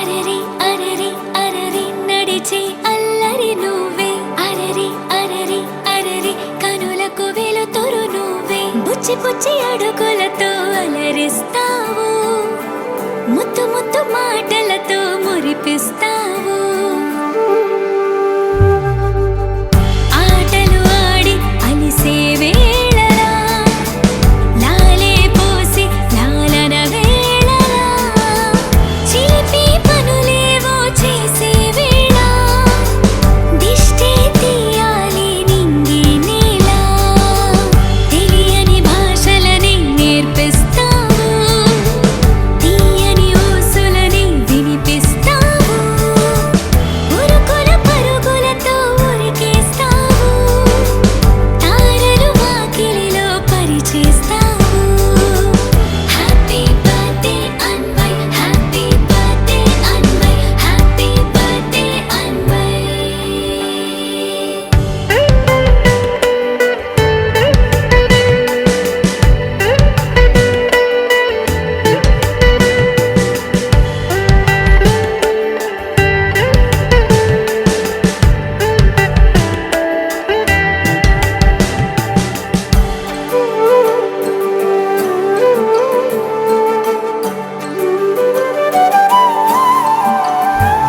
అరరి అరరి అరరి నడిచే అల్లరి నువ్వే అరరి అరరి అరరి కనులకు వెలుతురు నువ్వే బుచ్చి బుచ్చి అడుగులతో అలరిస్తావు ముద్దు ముద్దు మాటలతో మురిపిస్తావు ఆటలు ఆడి అలిసే వేళలా లాలే పోసి లాలన వేళలా చిలిపి పనులేవో చేసే వేళ దిష్టి తీయాలి నింగి నేల తెలియని భాషలని నేర్పిస్తావు తీయని ఊసులని వినిపిస్తావు ఉరుకుల పరుగులతో ఉరికేస్తావు తారలు వాకిలిలో పరిచేస్తావు happy birthday Anvay happy birthday Anvay happy birthday Anvay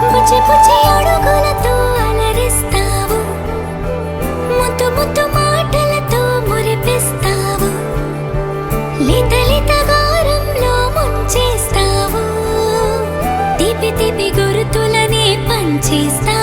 బుచ్చి బుచ్చి అడుగులతో అలరిస్తావు ముద్దు ముద్దు మాటలతో మురిపిస్తావు లిత లిత గారంలో ముంచేస్తావు తీపి తీపి గుర్తులని పంచేస్తావు